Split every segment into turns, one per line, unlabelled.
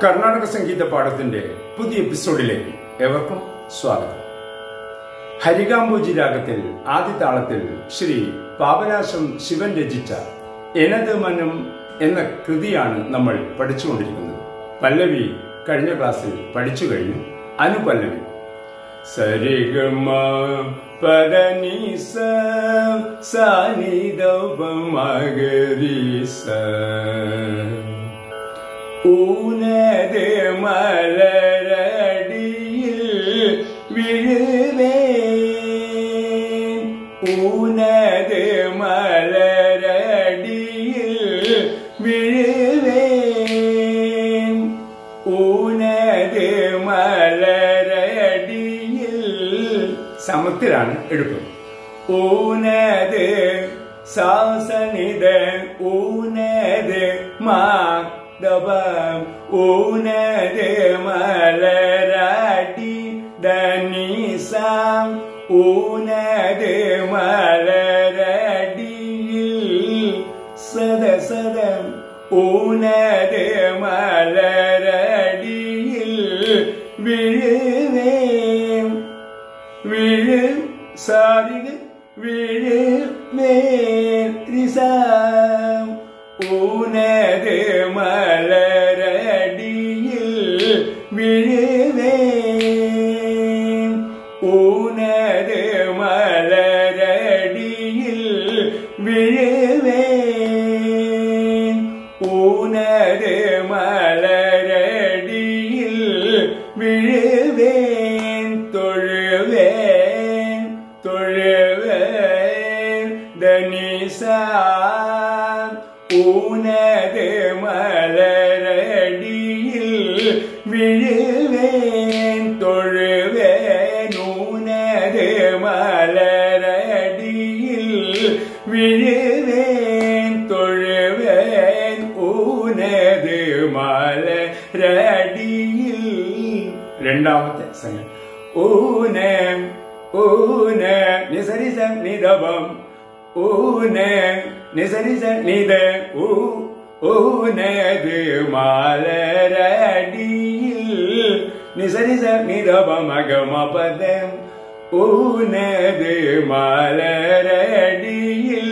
കർണാടക സംഗീത പാഠത്തിന്റെ പുതിയ എപ്പിസോഡിലേക്ക് ഏവർക്കും സ്വാഗതം. ഹരികാംബോജി രാഗത്തിൽ ആദിതാളത്തിൽ ശ്രീ പാപനാശം ശിവൻ രചിച്ച എനത് മനം എന്ന കൃതിയാണ് നമ്മൾ പഠിച്ചുകൊണ്ടിരിക്കുന്നത്. പല്ലവി കഴിഞ്ഞ ക്ലാസ്സിൽ പഠിച്ചു കഴിഞ്ഞു. അനുപല്ലവി സരിഗമ പദനിസ സാനിദവമഗരിസ ഊനത് മലരടിയിൽ വിഴുവേൻ, ഊനത് മലരടിയിൽ വിഴുവേൻ, ഊനത് മലരടിയിൽ സമത്തിലാണ് എടുക്കുന്നത്. ഊനത് സാസനിത ഊനത് മാ ദബം ഊനത് മലരടി ധനിസം ഊനത് മലരടിയിൽ സദ സദം ഊനത് മലരടിയിൽ വിഴുവേം വിഴു സാരിക വിഴുവേം രിസം ഊനത് മലരടിയിൽ വിഴുവേൻ, ഊനത് മലരടിയിൽ വിഴുവേൻ, ഊനത് മലരടിയിൽ വിഴുവേൻ, തൊഴുവേൻ തൊഴുവേൻ ധനിസ ഊനത് മലരടിയിൽ വിഴുവേൻ, തൊഴുവേൻ ഊനത് മലരടിയിൽ വിഴുവേൻ, തൊഴുവേൻ ഊനത് മലരടിയിൽ. രണ്ടാമത്തെ സംഗതി ഊനം ഊനം നിസരിസ നിദപം ഊനം നിസരിസ നിദ ഊനത് മലരടിയിൽ നിസരിസ നിദപമഗമപദം ഊനത് മലരടിയിൽ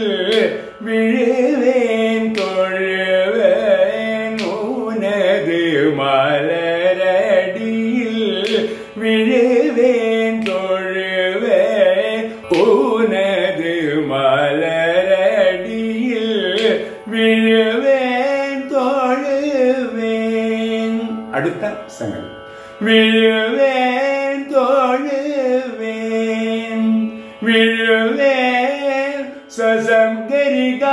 വിഴുവേൻ, തൊഴുവേൻ ഊനത് മലരടിയിൽ വിഴുവേൻ, തൊഴുവേൻ ഊനത് മലരടിയിൽ വിഴുവേൻ, തൊഴുവേൻ. അടുത്ത സംഗതി വിഴുവേൻ തൊഴുവേൻ വിഴുവേൻ സസംഗരിക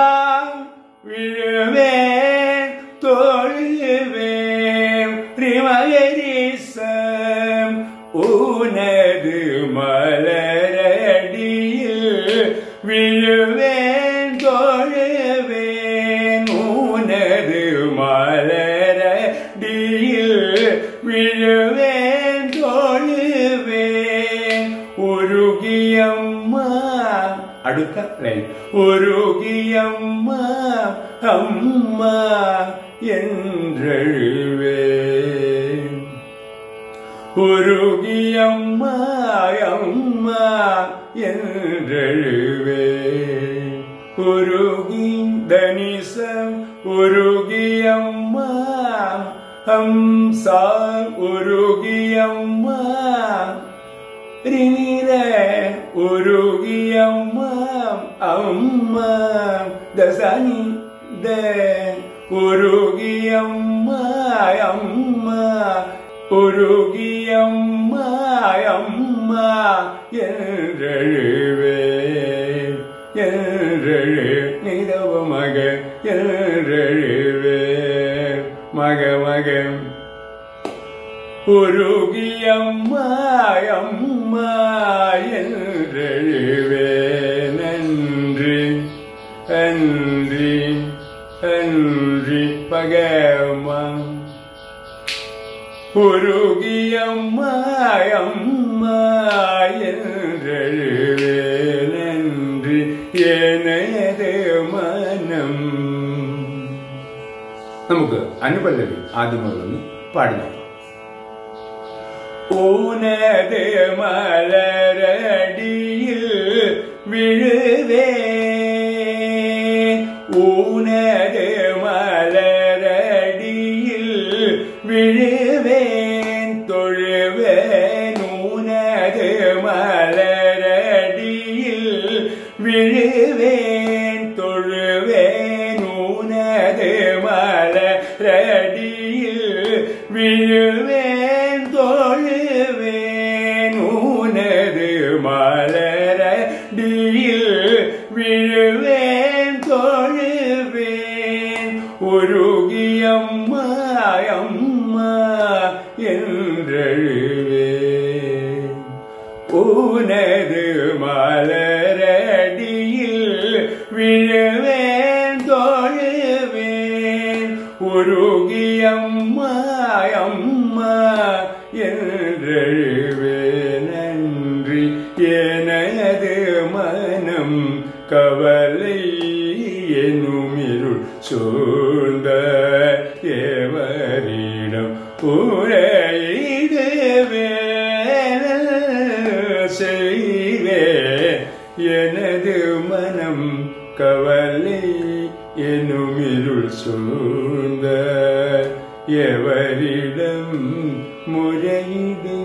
വിഴുവേൻ തൊഴുവേൻ രിമഗരിസം ഊനത് മലരടിയിൽ വിഴുവേൻ, തൊഴുവേൻ ഊനത് മലരടിയിൽ വിഴുവേൻ, തൊഴുവേൻ ഉരുകിയമ്മ. അടുത്ത ലൈൻ ഉരുകിയമ്മ അമ്മ என்றழுவேன், ഉരുകിയമ്മ അമ്മ என்றழுவேன், ഉരുകി ധനിസം ഉരുകിയമ്മ ഹംസ ഉരുകിയമ്മ രിനിര ഉരുകിയമ്മ അമ്മ ദസനി ദ ഉരുകിയമ്മ അമ്മ ഉരുകിയമ്മ അമ്മ என்றழுவேன், என்றழு நிதவ மக என்றழுவேன் மக மக உருகியம்ம அம்ம என்றழுவேன், நன்றி அன்றி அன்றி பகமா உருகியம்ம அம்ம என்றழுவேன், நன்றி எனது மனம். നമുക്ക് അനുപല്ലവി ആദ്യം മുതലൊന്ന് பாடுங்க. ஊனது மலரடியில் விழுவேன், ஊனது மலரடியில் விழுவேன் தொழுவேன், ஊனது மலரடியில் விழுவேன் தொழுவேன், ஊனது மலரடியில் விழுவேன் தொழுவேன், ஊனது மலரடியில் விழுவேன் தொழுவேன். உருகியம்மா அம்மா என்றழுவேன், ஊனது மலரடியில் விழுவேன் தொழுவேன். உருகியம்மா அம்மா என்றழுவேன். நன்றி எனது மனம் கவலை எனுமிருள் சூழ்ந்த எவரிடம் உரையிடுவேன் செய்வேன். எனது மனம் கவலை எனுமிருள் சூழ்ந்த எவரிடம் முறையிடு